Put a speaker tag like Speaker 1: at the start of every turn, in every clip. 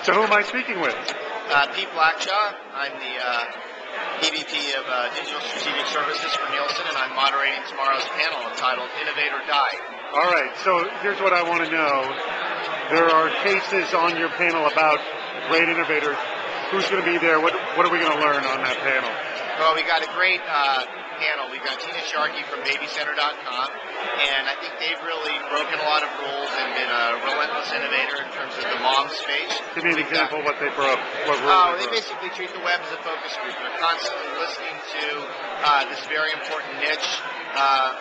Speaker 1: So who am I speaking with?
Speaker 2: Pete Blackshaw. I'm the EVP of Digital Strategic Services for Nielsen, and I'm moderating tomorrow's panel entitled Innovate or Die.
Speaker 1: All right, so here's what I want to know. There are cases on your panel about great innovators. Who's going to be there? What are we going to learn on that panel?
Speaker 2: Well, we got a great panel. We've got Tina Sharkey from BabyCenter.com, and I think they've really broken a lot of rules and been a relentless innovator in terms of the mom space.
Speaker 1: Give me an example of what they broke. What
Speaker 2: rules they basically treat the web as a focus group. They're constantly listening to this very important niche,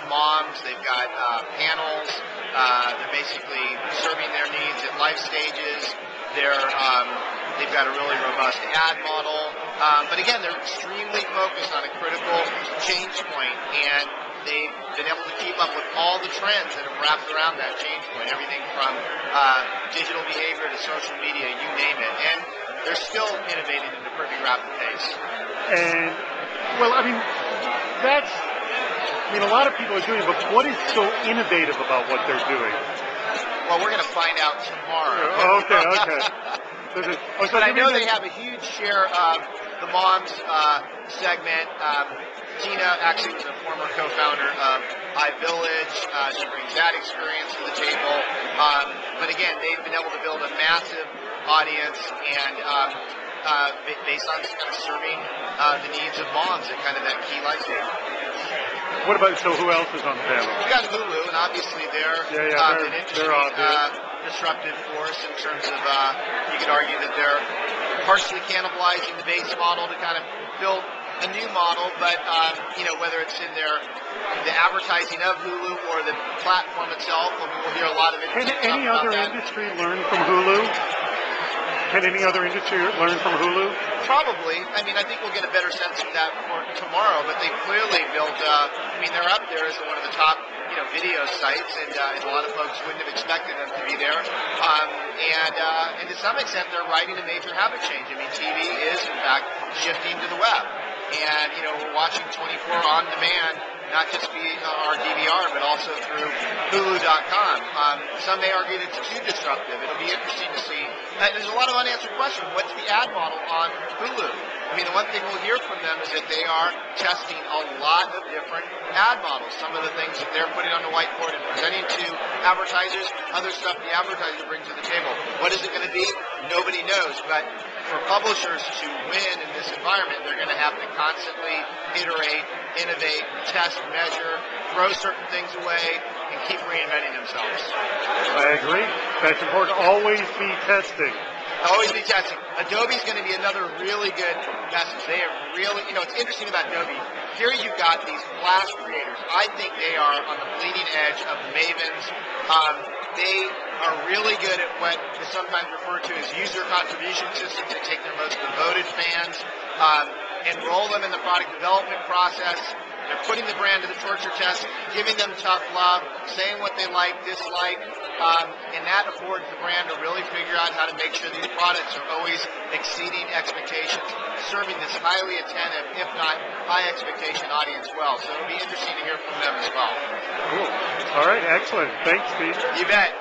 Speaker 2: moms. They've got panels. They're basically serving their needs at life stages. They've got a really robust ad model. But again, they're extremely focused on a critical change point, and they've been able to keep up with all the trends that have wrapped around that change point, everything from digital behavior to social media, you name it. And they're still innovating at a pretty rapid pace.
Speaker 1: And, well, I mean, a lot of people are doing it, but what is so innovative about what they're doing?
Speaker 2: Well, we're going to find out tomorrow.
Speaker 1: Okay.
Speaker 2: But I know they have a huge share of the moms segment. Tina actually was a former co-founder of iVillage. She brings that experience to the table. But again, they've been able to build a massive audience and based on kind of serving the needs of moms at kind of that key life stage.
Speaker 1: What about, so who else is on the panel?
Speaker 2: We got Hulu, and obviously they're an industry disruptive force in terms of, you could argue that they're partially cannibalizing the base model to kind of build a new model, but, whether it's in the advertising of Hulu or the platform itself, we'll hear a lot of interesting stuff.
Speaker 1: Can any other industry learn from Hulu? Can any other industry learn from Hulu?
Speaker 2: Probably. I think we'll get a better sense of that for tomorrow, but they clearly built, they're up there as one of the top, video sites, and a lot of folks wouldn't have expected them to be there. And to some extent, they're writing a major habit change. TV is, in fact, shifting to the web. And, we're watching 24 on demand, not just via our DVR, but also through Hulu.com. Some may argue that it's too disruptive. It'll be interesting to see. There's a lot of unanswered questions. What's the ad model on Hulu? The one thing we'll hear from them is that they are testing a lot of different ad models. Some of the things that they're putting on the whiteboard and presenting to advertisers, other stuff the advertiser brings to the table. What is it going to be? Nobody knows. But for publishers to win in this environment, they're going to have to constantly iterate, innovate, test, measure, throw certain things away, and keep reinventing themselves.
Speaker 1: I agree. That's important. Always be testing.
Speaker 2: Always be testing. Adobe's going to be another really good message. They are really, it's interesting about Adobe. Here you've got these flash creators. I think they are on the bleeding edge of mavens. They are really good at what is sometimes referred to as user contribution systems. They take their most devoted fans, enroll them in the product development process. They're putting the brand to the torture test, giving them tough love, saying what they like, dislike, and that affords the brand to really figure out how to make sure these products are always exceeding expectations, serving this highly attentive, if not high expectation audience well. So it'll be interesting to hear from them as well.
Speaker 1: Cool. All right, excellent. Thanks, Pete.
Speaker 2: You bet.